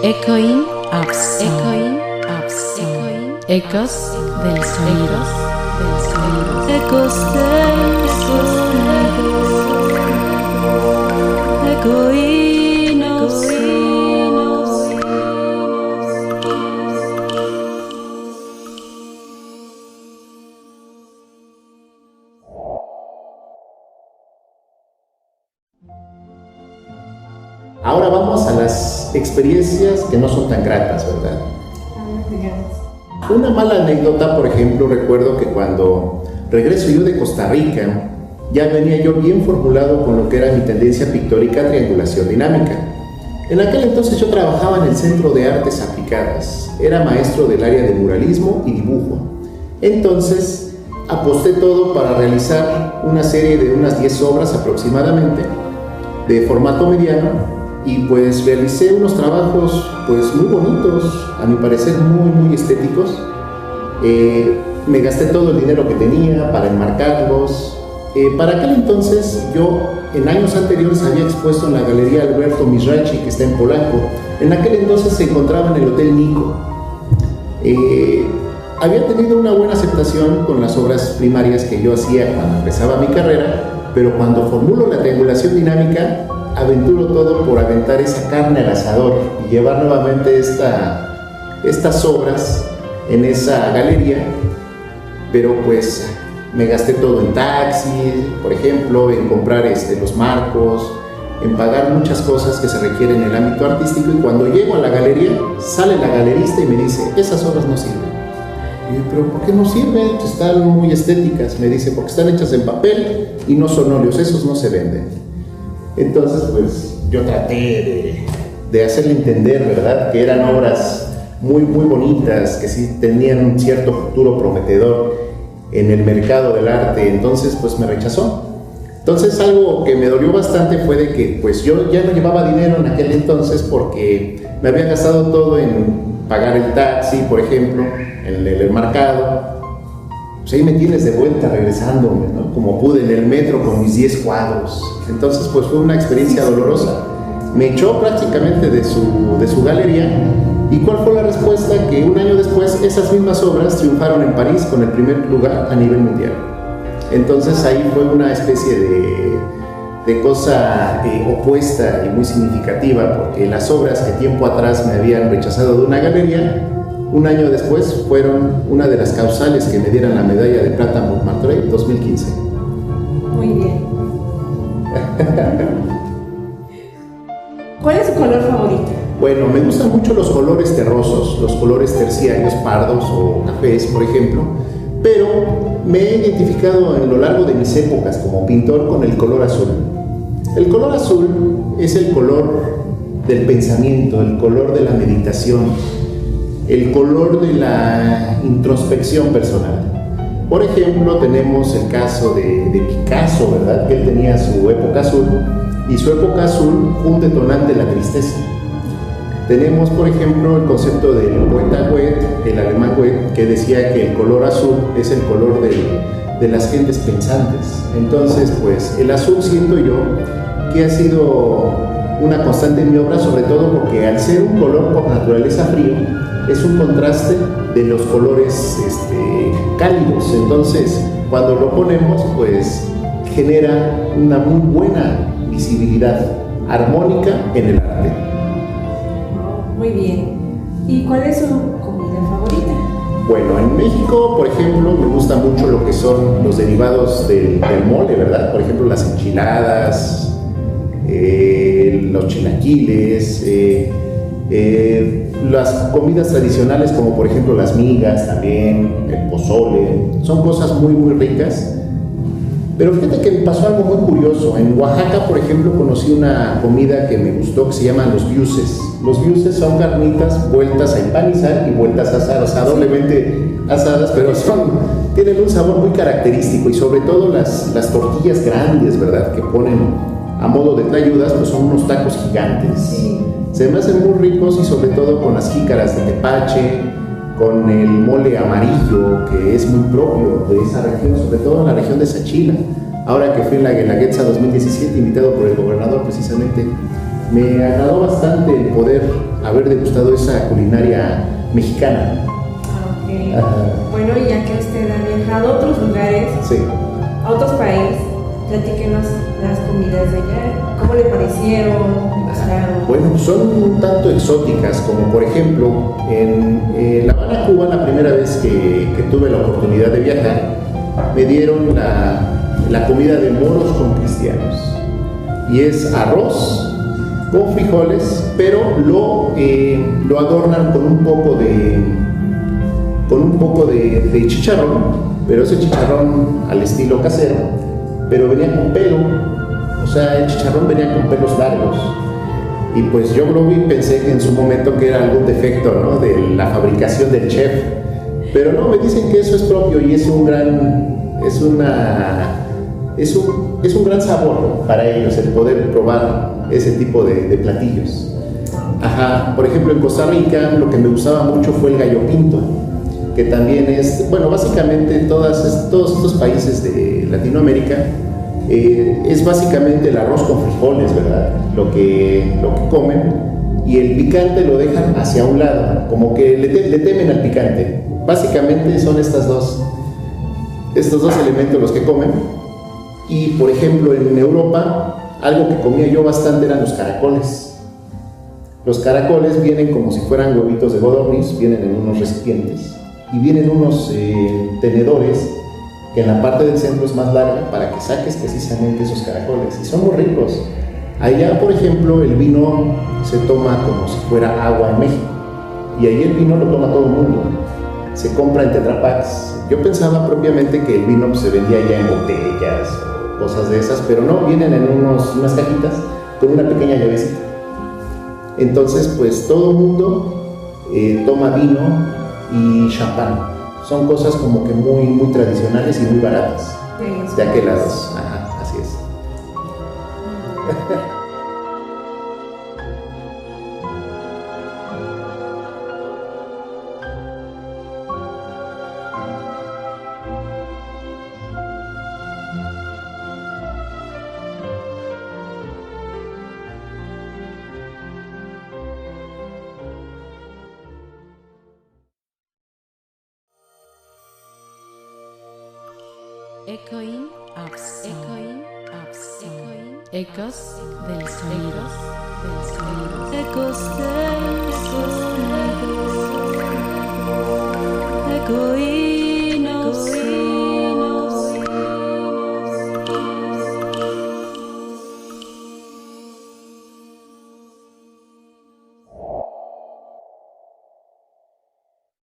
Echoing of Sound. Ecos del sonido. Ecos del sonido. Echoing of Sound. Ahora vamos a las experiencias que no son tan gratas, ¿verdad? Una mala anécdota, por ejemplo, recuerdo que cuando regreso yo de Costa Rica, ya venía yo bien formulado con lo que era mi tendencia pictórica triangulación dinámica. En aquel entonces yo trabajaba en el Centro de Artes Aplicadas, era maestro del área de muralismo y dibujo. Entonces aposté todo para realizar una serie de unas 10 obras aproximadamente, de formato mediano, y pues realicé unos trabajos pues muy bonitos, a mi parecer muy estéticos. Me gasté todo el dinero que tenía para enmarcarlos. Para aquel entonces yo en años anteriores había expuesto en la Galería Alberto Mizrachi, que está en Polanco. En aquel entonces se encontraba en el Hotel Nico. Había tenido una buena aceptación con las obras primarias que yo hacía cuando empezaba mi carrera, pero cuando formulo la triangulación dinámica, aventuro todo por aventar esa carne al asador y llevar nuevamente estas obras en esa galería, pero pues me gasté todo en taxi, por ejemplo, en comprar los marcos, en pagar muchas cosas que se requieren en el ámbito artístico, y cuando llego a la galería, sale la galerista y me dice, esas obras no sirven. Y yo, pero ¿por qué no sirven? Están muy estéticas. Me dice, porque están hechas en papel y no son óleos, esos no se venden. Entonces, pues, yo traté de hacerle entender, ¿verdad?, que eran obras muy bonitas, que sí tenían un cierto futuro prometedor en el mercado del arte. Entonces, pues, me rechazó. Entonces, algo que me dolió bastante fue de que, pues, yo ya no llevaba dinero en aquel entonces porque me había gastado todo en pagar el taxi, por ejemplo, en el enmarcado. Pues ahí me tienes de vuelta regresándome, ¿no? Como pude en el metro con mis 10 cuadros. Entonces, pues fue una experiencia dolorosa. Me echó prácticamente de su galería. ¿Y cuál fue la respuesta? Que un año después esas mismas obras triunfaron en París con el primer lugar a nivel mundial. Entonces ahí fue una especie de cosa opuesta y muy significativa, porque las obras que tiempo atrás me habían rechazado de una galería, un año después fueron una de las causales que me dieran la medalla de plata Montmartre 2015. Muy bien. ¿Cuál es su color favorito? Bueno, me gustan mucho los colores terrosos, los colores terciarios, pardos o cafés, por ejemplo, pero me he identificado en lo largo de mis épocas como pintor con el color azul. El color azul es el color del pensamiento, el color de la meditación, el color de la introspección personal. Por ejemplo, tenemos el caso de Picasso, ¿verdad?, que él tenía su época azul, y su época azul fue un detonante de la tristeza. Tenemos, por ejemplo, el concepto del poeta Goethe, el alemán Goethe, que decía que el color azul es el color de las gentes pensantes. Entonces, pues, el azul siento yo que ha sido una constante en mi obra, sobre todo porque al ser un color por naturaleza frío, es un contraste de los colores cálidos. Entonces, cuando lo ponemos, pues genera una muy buena visibilidad armónica en el arte. Muy bien. ¿Y cuál es su comida favorita? Bueno, en México, por ejemplo, me gusta mucho lo que son los derivados del mole, ¿verdad? Por ejemplo, las enchiladas, los chilaquiles, las comidas tradicionales como por ejemplo las migas también, el pozole, son cosas muy ricas. Pero fíjate que me pasó algo muy curioso. En Oaxaca, por ejemplo, conocí una comida que me gustó que se llaman los biuces. Los biuces son carnitas vueltas a empanizar y vueltas a asar, o sea, doblemente asadas, pero tienen un sabor muy característico, y sobre todo las tortillas grandes, ¿verdad?, que ponen a modo de tlayudas, pues son unos tacos gigantes. Sí. Se me hacen muy ricos, y sobre todo con las jícaras de tepache, con el mole amarillo, que es muy propio de esa región, sobre todo en la región de Sachila. Ahora que fui en la Guelaguetza 2017, invitado por el gobernador precisamente, me agradó bastante el poder haber degustado esa culinaria mexicana. Ok. Ajá. Bueno, y ya que usted ha viajado a otros lugares, Sí. a otros países, platíquenos las comidas de allá. ¿Cómo le parecieron? ¿Le gustaron? Bueno, son un tanto exóticas, como por ejemplo, en La Habana, Cuba, la primera vez que tuve la oportunidad de viajar, me dieron la comida de moros con cristianos. Y es arroz con frijoles, pero lo adornan con un poco de chicharrón, pero ese chicharrón al estilo casero, pero venía con pelo, o sea, el chicharrón venía con pelos largos. Y pues yo lo vi y pensé que en su momento que era algún defecto, ¿no?, de la fabricación del chef. Pero no, me dicen que eso es propio y es un gran sabor para ellos el poder probar ese tipo de platillos. Ajá, por ejemplo, en Costa Rica lo que me gustaba mucho fue el gallo pinto, que también es, bueno, básicamente todos estos países de Latinoamérica, es básicamente el arroz con frijoles, ¿verdad? Lo que comen, y el picante lo dejan hacia un lado, como que le temen al picante. Básicamente son estos dos elementos los que comen. Y por ejemplo, en Europa, algo que comía yo bastante eran los caracoles. Los caracoles vienen como si fueran huevitos de codorniz, vienen en unos recipientes y vienen unos tenedores que en la parte del centro es más larga para que saques precisamente esos caracoles, y son muy ricos. Allá, por ejemplo, el vino se toma como si fuera agua en México, y ahí el vino lo toma todo el mundo, se compra en tetrapacks. Yo pensaba propiamente que el vino se vendía ya en botellas o cosas de esas, pero no, vienen en unas cajitas con una pequeña llavecita. Entonces, pues todo el mundo toma vino y champán. Son cosas como que muy, muy tradicionales y muy baratas de aquel lado. Ajá, así es. Echoing of sound. Ecos del sonido. Ecos del sonido.